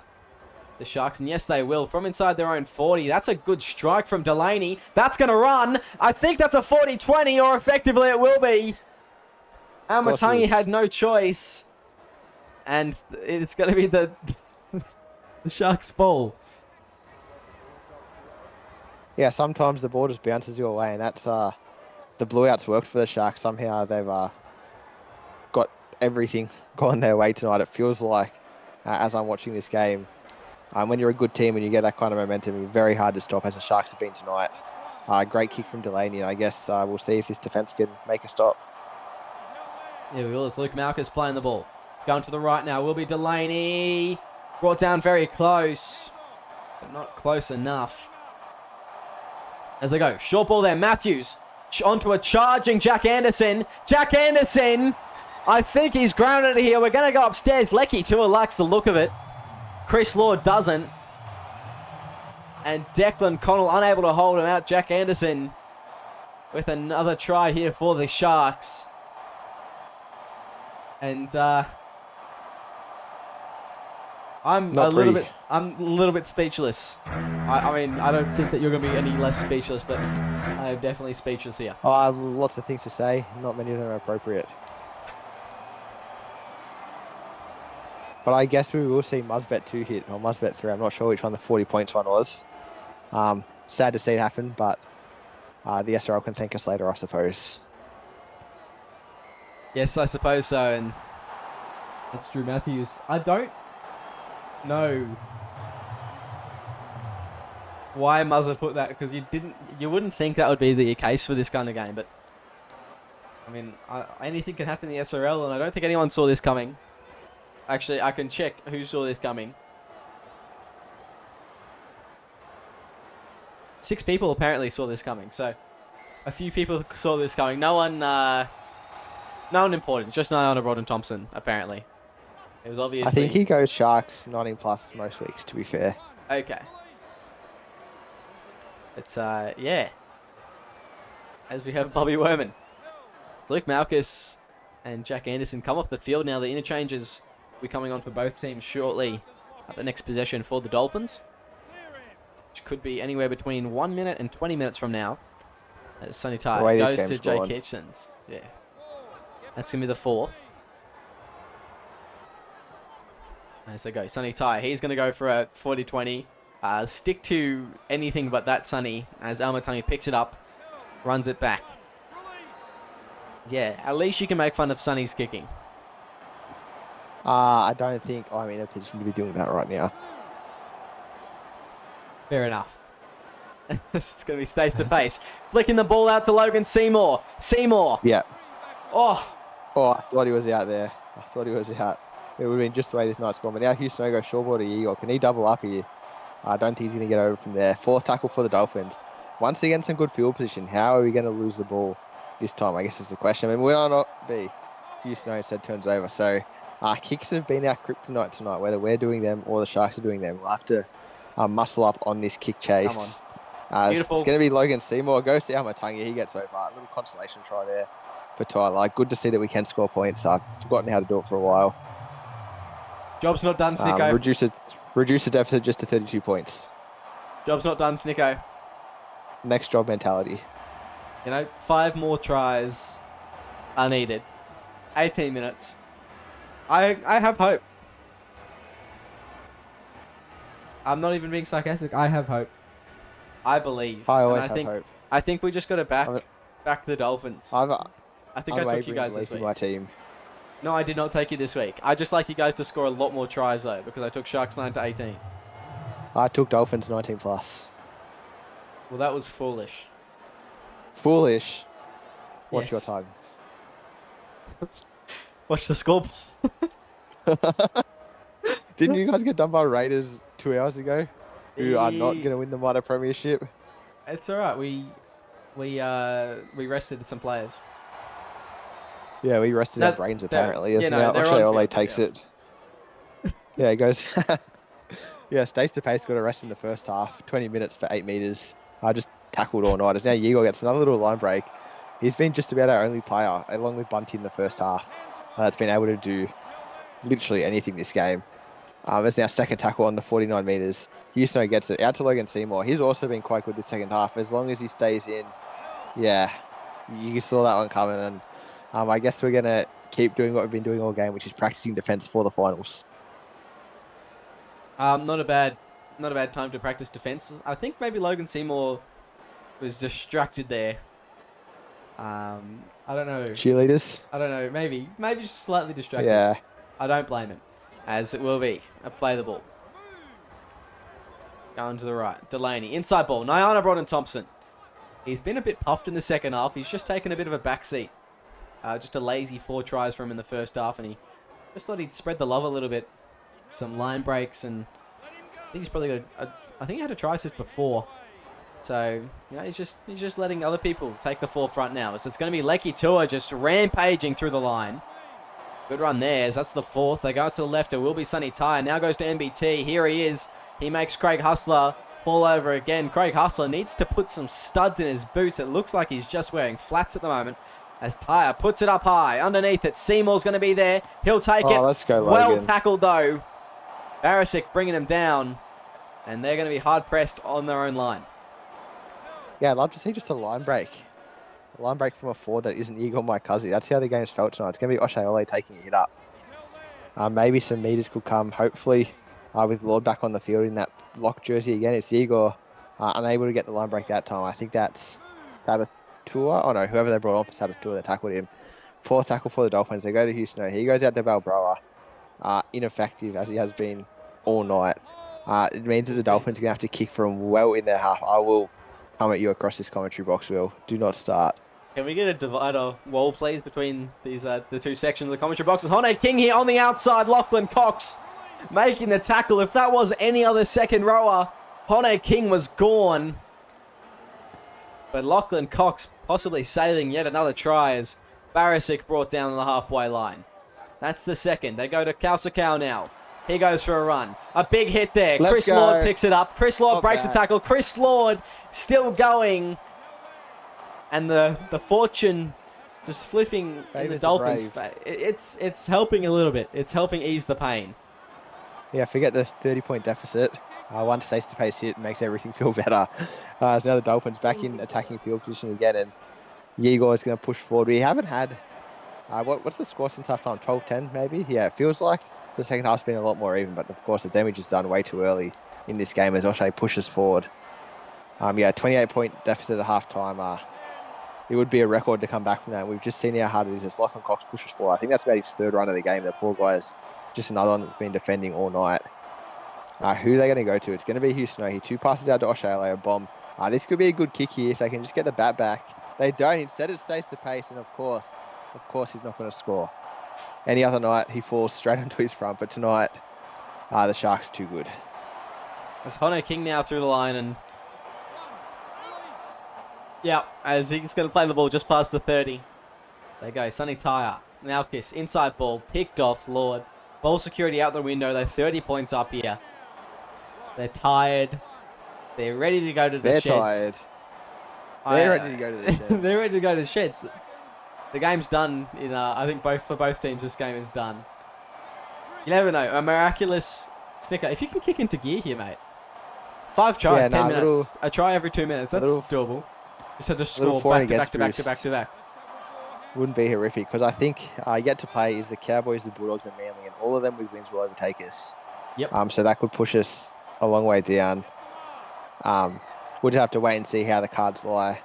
the Sharks, and yes, they will. From inside their own 40. That's a good strike from Delaney. That's going to run. I think that's a 40-20, or effectively it will be. Amatangi had no choice. And it's going to be the Sharks' ball. Yeah, sometimes the ball just bounces your way, and that's the blowout's worked for the Sharks. Somehow they've got everything gone their way tonight. It feels like, as I'm watching this game, when you're a good team and you get that kind of momentum, it's very hard to stop, as the Sharks have been tonight. Great kick from Delaney, and I guess we'll see if this defence can make a stop. Yeah, we will. It's Luke Malkus playing the ball. Going to the right now will be Delaney. Brought down very close, but not close enough. As they go, short ball there, Matthews. Onto a charging Jack Anderson. Jack Anderson! I think he's grounded here. We're going to go upstairs. Lecky Tua likes the look of it. Chris Lord doesn't. And Declan Connell unable to hold him out. Jack Anderson with another try here for the Sharks. And I'm a little bit speechless. I mean, I don't think that you're going to be any less speechless, but I am definitely speechless here. Oh, I have lots of things to say. Not many of them are appropriate. But I guess we will see Musbet 2 hit, or Musbet 3. I'm not sure which one the 40 points one was. Sad to see it happen, but the SRL can thank us later, I suppose. Yes, I suppose so, and it's Drew Matthews. I don't know why Muzza put that, because you wouldn't think that would be the case for this kind of game, but I mean, anything can happen in the SRL, and I don't think anyone saw this coming. Actually, I can check who saw this coming. 6 people apparently saw this coming, so a few people saw this coming. No one important, just Niall Brodden Thompson, apparently. It was obviously... I think he goes Sharks 19 plus most weeks, to be fair. Okay. It's, yeah. As we have Bobby Werman. It's Luke Malkus and Jack Anderson come off the field now. The interchanges will be coming on for both teams shortly at the next possession for the Dolphins, which could be anywhere between 1 minute and 20 minutes from now. As Sonny Tai goes to Jay Kitchens. Yeah. That's going to be the fourth. As they go, Sonny Tai, he's going to go for a 40-20. Stick to anything but that, Sonny, as Almatangi picks it up, runs it back. Yeah, at least you can make fun of Sonny's kicking. I don't think I'm in a position to be doing that right now. Fair enough. It's going to be stage to pace. Flicking the ball out to Logan Seymour. Seymour. Yeah. Oh. Oh, I thought he was out there. I thought he was out. it would have been just the way this night's gone. But now Houston goes short ball to Igor. Can he double up here? I don't think he's going to get over from there. Fourth tackle for the Dolphins. Once again, some good field position. How are we going to lose the ball this time, I guess, is the question. I mean, we might not be. Houston instead turns over. So kicks have been our kryptonite tonight, whether we're doing them or the Sharks are doing them. We'll have to muscle up on this kick chase. Come on. Beautiful. It's going to be Logan Seymour. Go see how Matangi he gets over. A little consolation try there for Tyler. Good to see that we can score points. I've forgotten how to do it for a while. Job's not done, Snicko. Reduce the deficit just to 32 points. Job's not done, Snicko. Next job mentality. 5 more tries are needed. 18 minutes. I have hope. I'm not even being sarcastic. I have hope. I believe. I always have hope. I think we just got to back the Dolphins. I think I took you guys this week. My team. No, I did not take you this week. I just like you guys to score a lot more tries, though, because I took Sharks 9-18. I took Dolphins 19 plus. Well, that was foolish. Foolish? What's Yes. your time? Watch the scoreboard. Didn't you guys get done by Raiders 2 hours ago? Who are not going to win the minor premiership? It's all right. We rested some players. Yeah, we rested our brains apparently. Now Ole takes it. Yeah, he goes. Yeah, States to Pace got a rest in the first half. 20 minutes for 8 meters. I just tackled all night. Now Igor gets another little line break. He's been just about our only player, along with Bunty in the first half, that's been able to do literally anything this game. There's now second tackle on the 49 meters. Houston gets it out to Logan Seymour. He's also been quite good this second half. As long as he stays in, yeah, you saw that one coming. And I guess we're going to keep doing what we've been doing all game, which is practicing defense for the finals. Not a bad time to practice defense. I think maybe Logan Seymour was distracted there. I don't know. Cheerleaders? I don't know. Maybe just slightly distracted. Yeah. I don't blame him, as it will be. Play the ball. Going to the right. Delaney. Inside ball. Nyana Broughton Thompson. He's been a bit puffed in the second half. He's just taken a bit of a backseat. Just a lazy 4 tries from him in the first half, and he just thought he'd spread the love a little bit. Some line breaks, and I think he's probably got I think he had a try assist before. So, he's just letting other people take the forefront now. So it's going to be Lecky Tua just rampaging through the line. Good run there. As that's the 4th. They go to the left. It will be Sonny Ty. Now goes to MBT. Here he is. He makes Craig Hustler fall over again. Craig Hustler needs to put some studs in his boots. It looks like he's just wearing flats at the moment. As Tyre puts it up high. Underneath it, Seymour's going to be there. He'll take it. Let's go, well Logan. tackled, though. Barisic bringing him down. And they're going to be hard-pressed on their own line. Yeah, I'd love to see just a line break. A line break from a forward that isn't Igor Maikazi. That's how the game's felt tonight. It's going to be O'Shea Ole taking it up. Maybe some meters could come, hopefully, with Lord back on the field in that lock jersey again. It's Igor unable to get the line break that time. I think that's Tua. Oh, no, whoever they brought on for Sabbath Tua, they tackled him. 4th tackle for the Dolphins. They go to Houston. He goes out to Balbroa. Ineffective, as he has been all night. It means that the Dolphins are going to have to kick from well in their half. I will come at you across this commentary box, Will. Do not start. Can we get a divider wall, please, between these the 2 sections of the commentary boxes? Hone King here on the outside. Lachlan Cox making the tackle. If that was any other second rower, Hone King was gone. But Lachlan Cox possibly saving yet another try as Barisic brought down the halfway line. That's the second. They go to Kausakau now. He goes for a run. A big hit there. Chris Lord picks it up. Chris Lord breaks the tackle. Chris Lord still going. And the fortune just flipping in the Dolphins' face. It's helping a little bit. It's helping ease the pain. Yeah, forget the 30-point deficit. Once States to Pace hit, makes everything feel better. So now the Dolphins back in attacking field position again, and Igor is going to push forward. We haven't had... what's the score since half time? 12-10 maybe? Yeah, it feels like the second half's been a lot more even, but of course the damage is done way too early in this game as O'Shea pushes forward. 28-point deficit at half time. It would be a record to come back from that. We've just seen how hard it is as Lachlan Cox pushes forward. I think that's about his 3rd run of the game. The poor guy's just another one that's been defending all night. Who are they going to go to? It's going to be Houston. He 2 passes out to O'Shea, a bomb. This could be a good kick here if they can just get the bat back. They don't. Instead it stays to Pace, and of course he's not going to score. Any other night, he falls straight onto his front, but tonight, the Sharks too good. It's Honor King now through the line, and yeah, as he's going to play the ball just past the 30. There you go, Sonny Tyre. Malchus, inside ball, picked off, Lord. Ball security out the window, they're 30 points up here. They're tired. They're ready to go to the sheds. Tired. They're ready to go to the sheds. They're ready to go to the sheds. The game's done. I think for both teams, this game is done. You never know. A miraculous Snicker. If you can kick into gear here, mate. 5 tries, 10 minutes. A try every 2 minutes. That's doable. Just had to score back to back. Wouldn't be horrific, because I think yet to play is the Cowboys, the Bulldogs, and Manly, and all of them with wins will overtake us. Yep. So that could push us a long way down. We'll just have to wait and see how the cards lie.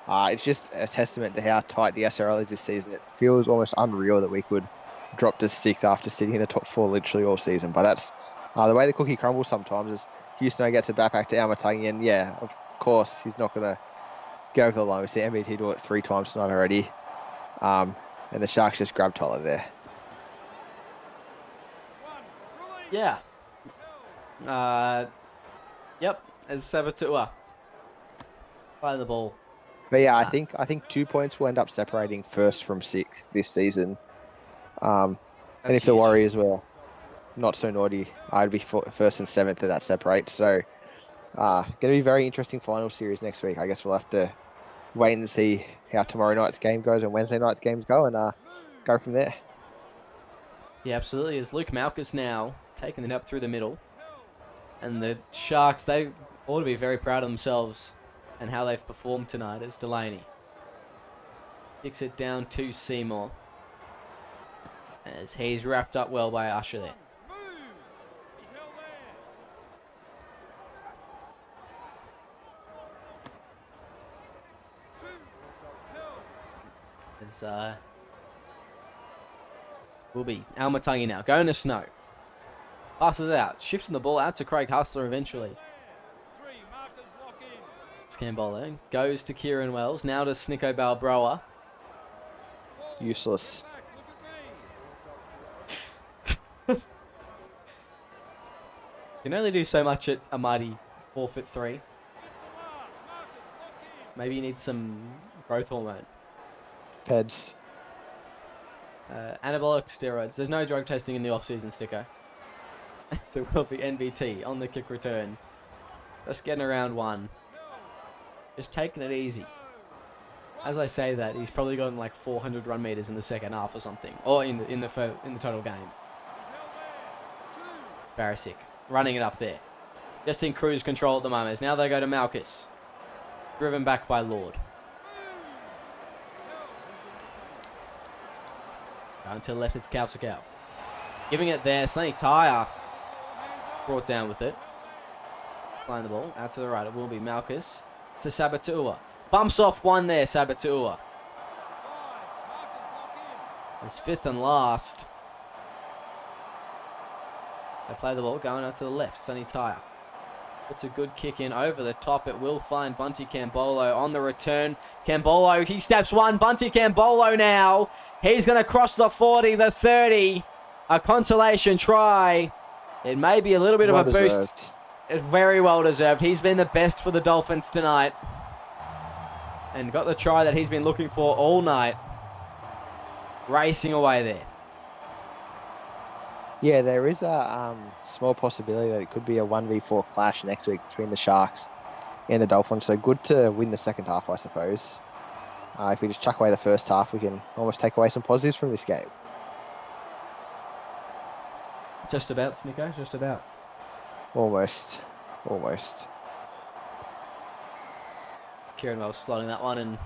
It's just a testament to how tight the SRL is this season. It feels almost unreal that we could drop to 6th after sitting in the top 4 literally all season. But that's the way the cookie crumbles sometimes. Is Houston gets it back to Amatangi, and yeah, of course he's not going to go over the line. We see MBT do it 3 times tonight already. And the Sharks just grabbed Tyler there. Yeah. Yep. As Sabatua by the ball. But yeah, I think 2 points will end up separating 1st from 6th this season. And if huge. The Warriors were not so naughty, I'd be 1st and 7th, and that separates. So, going to be a very interesting final series next week. I guess we'll have to wait and see how tomorrow night's game goes and Wednesday night's games go, and go from there. Yeah, absolutely. As Luke Malchus now taking it up through the middle. And the Sharks, they ought to be very proud of themselves and how they've performed tonight as Delaney kicks it down to Seymour. As he's wrapped up well by Usher there. As will be Almatangi now going to Snow. Passes out, shifting the ball out to Craig Hustler eventually. Scambolo goes to Kieran Wells, now to Snicko Balbroa. Useless. Can only do so much at a mighty 4'3". Maybe you need some growth hormone. Peds. Anabolic steroids. There's no drug testing in the off-season, Sticker. There will be NBT on the kick return. Just getting around 1. Just taking it easy. As I say that, he's probably gotten like 400 run meters in the second half or something, or in the total game. Barisic running it up there, just in cruise control at the moment. Now they go to Malchus, driven back by Lord. Going to the left, it's Kausikau. Giving it there, Sonny Tyre brought down with it. Playing the ball out to the right. It will be Malchus to Sabatua. Bumps off 1 there, Sabatua. It's 5th and last. They play the ball going out to the left. Sonny Tyre puts a good kick in over the top. It will find Bunty Cambolo on the return. Cambolo, he steps 1. Bunty Cambolo now. He's going to cross the 40, the 30. A consolation try. It may be a little bit of a boost. It's very well deserved. He's been the best for the Dolphins tonight. And got the try that he's been looking for all night. Racing away there. Yeah, there is a small possibility that it could be a 1v4 clash next week between the Sharks and the Dolphins. So good to win the second half, I suppose. If we just chuck away the first half, we can almost take away some positives from this game. Just about, Snicko, just about. Almost. It's Kieran Wells slotting that one, and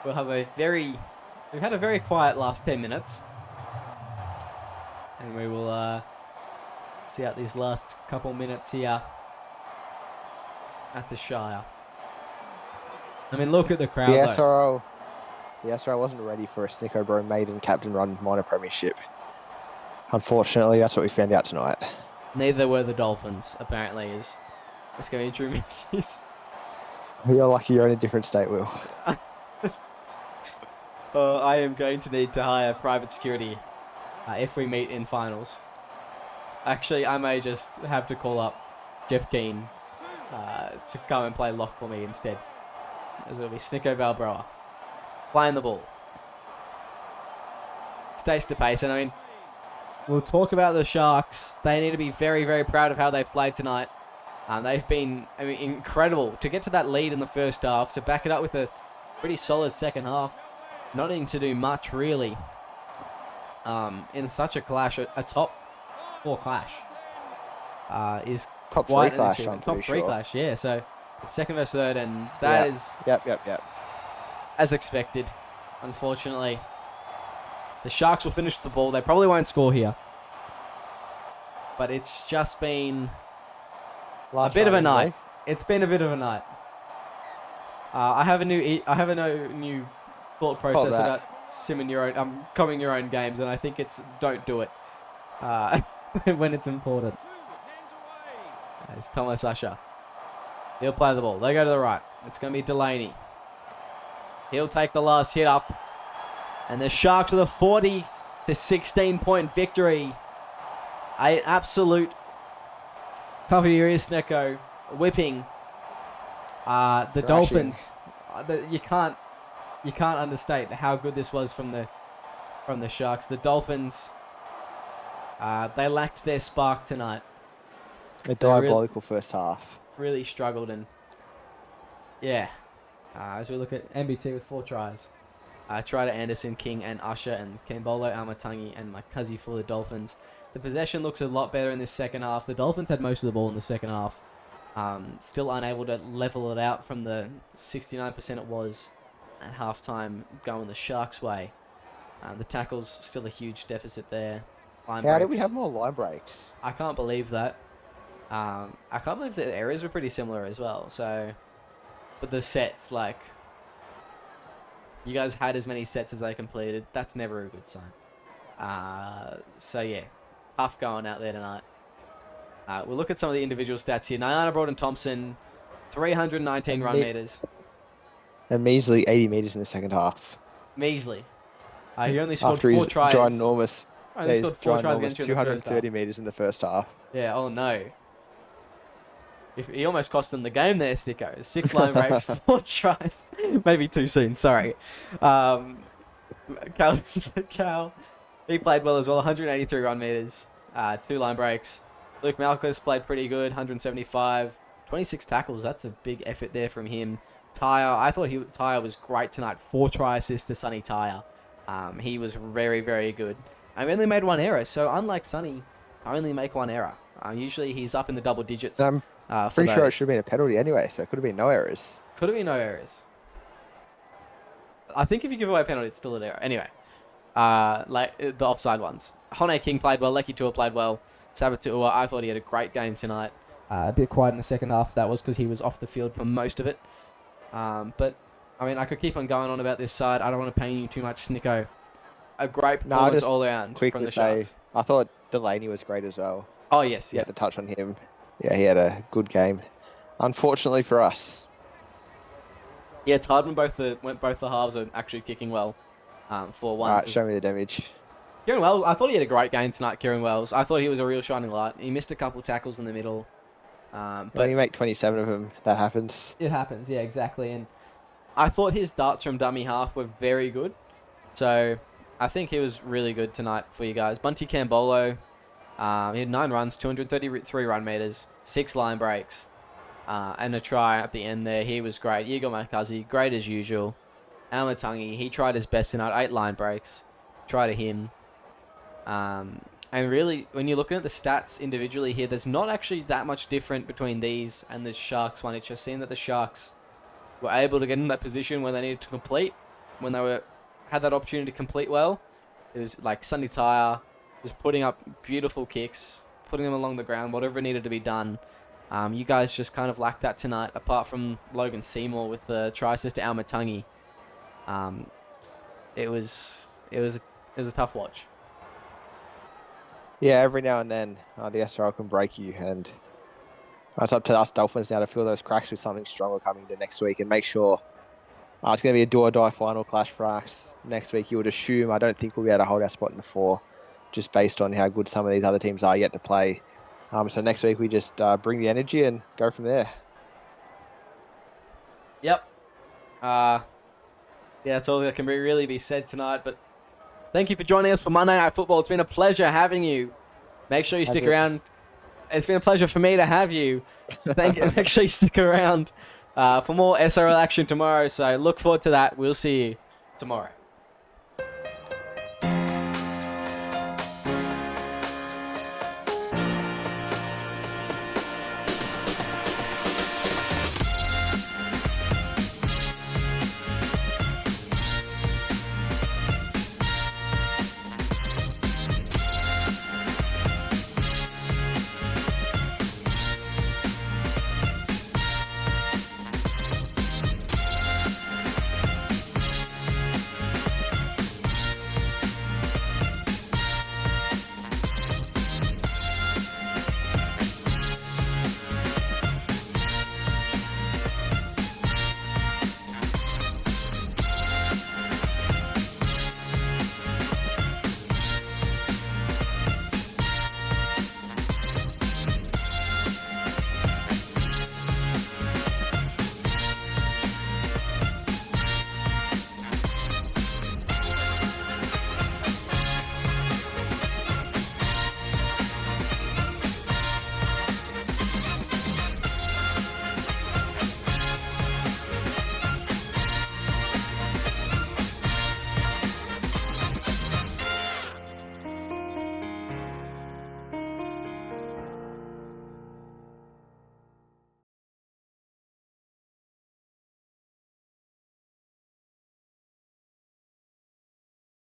we'll have we've had a very quiet last 10 minutes. And we will see out these last couple minutes here at the Shire. I mean, look at the crowd, the SRL wasn't ready for a Snicko Bro maiden captain run minor premiership. Unfortunately, that's what we found out tonight. Neither were the Dolphins, apparently, is going to Drew Matthews. You're lucky you're in a different state, Will. I am going to need to hire private security if we meet in finals. Actually, I may just have to call up Jeff Keane to come and play lock for me instead. As it'll be Snicko Valbroa playing the ball. Stays to pace, and I mean, we'll talk about the Sharks. They need to be very, very proud of how they've played tonight. They've been, I mean, incredible to get to that lead in the first half, to back it up with a pretty solid second half, not needing to do much really. In such a clash, a top 4 clash is Top quite 3 an clash, achievement. I'm Top pretty 3 sure. clash, yeah. So it's second versus third, and that is Yep. as expected. Unfortunately, the Sharks will finish the ball. They probably won't score here, but it's just been a bit of a night. It's been a bit of a night. I have a new thought process about coming your own games, and I think it's don't do it when it's important. It's Thomas Usher. He'll play the ball. They go to the right. It's going to be Delaney. He'll take the last hit up, and the Sharks with a 40-16 point victory. An absolute cover your ears, Snecko, whipping the Dolphins. You can't understate how good this was from the Sharks. The Dolphins, they lacked their spark tonight. A diabolical first half. Really struggled, and yeah. As we look at MBT with 4 tries. Try to Anderson, King, and Usher, and Kembolo, Amatangi, and Makazi for the Dolphins. The possession looks a lot better in this second half. The Dolphins had most of the ball in the second half. Still unable to level it out from the 69% it was at halftime going the Sharks' way. The tackles still a huge deficit there. How did we have more line breaks? I can't believe that. I can't believe the areas were pretty similar as well. So, but the sets, like, you guys had as many sets as they completed. That's never a good sign. So yeah, tough going out there tonight. We'll look at some of the individual stats here. Nyana Broughton-Thompson, 319 run meters. A measly 80 meters in the second half. Measly. He only scored After 4 tries. ginormous. Only scored 4 tries against you in the first 230 half. meters in the first half. Yeah, oh no. He almost cost them the game there, Sicko. 6 line breaks, 4 tries. Maybe too soon, sorry. Cal, he played well as well, 183 run meters, 2 line breaks. Luke Malchus played pretty good, 175. 26 tackles, that's a big effort there from him. Tyre, I thought Tyre was great tonight. 4 try assists to Sonny Tyre. He was very, very good. I only made 1 error, so unlike Sonny, I only make 1 error. Usually he's up in the double digits. Pretty sure it should have been a penalty anyway, so it could have been no errors. Could have been no errors. I think if you give away a penalty, it's still an error. Anyway, like the offside ones. Hone King played well. Leki Tua played well. Sabatua, I thought he had a great game tonight. A bit quiet in the second half. That was because he was off the field for most of it. But, I mean, I could keep on going on about this side. I don't want to pain you too much, Snicko. A great performance all around from the Sharks. I thought Delaney was great as well. Oh, yes. You had to touch on him. Yeah, he had a good game. Unfortunately for us. Yeah, it's hard when both the halves are actually kicking well for once. All right, show me the damage. Kieran Wells, I thought he had a great game tonight, Kieran Wells. I thought he was a real shining light. He missed a couple tackles in the middle. But when you make 27 of them, that happens. It happens, yeah, exactly. And I thought his darts from dummy half were very good. So I think he was really good tonight for you guys. Bunty Cambolo, he had 9 runs, 233 run meters, 6 line breaks, and a try at the end there. He was great. Igor Makazi, great as usual. Amatangi, he tried his best tonight, 8 line breaks. Try to him. And really, when you're looking at the stats individually here, there's not actually that much different between these and the Sharks one. It's just seeing that the Sharks were able to get in that position where they needed to complete, when they had that opportunity to complete well. It was like Sonny Tyre just putting up beautiful kicks, putting them along the ground, whatever needed to be done. You guys just kind of lacked that tonight, apart from Logan Seymour with the try assist to Almatangi. It was a tough watch. Yeah, every now and then the SRL can break you, and it's up to us Dolphins now to fill those cracks with something stronger coming to next week and make sure It's going to be a do-or-die final clash for us next week. You would assume. I don't think we'll be able to hold our spot in the 4, just based on how good some of these other teams are yet to play. So next week we just bring the energy and go from there. Yep. Yeah, that's all that can really be said tonight. But thank you for joining us for Monday Night Football. It's been a pleasure having you. Make sure you stick around. It's been a pleasure for me to have you. Make sure you stick around for more SRL action tomorrow. So look forward to that. We'll see you tomorrow.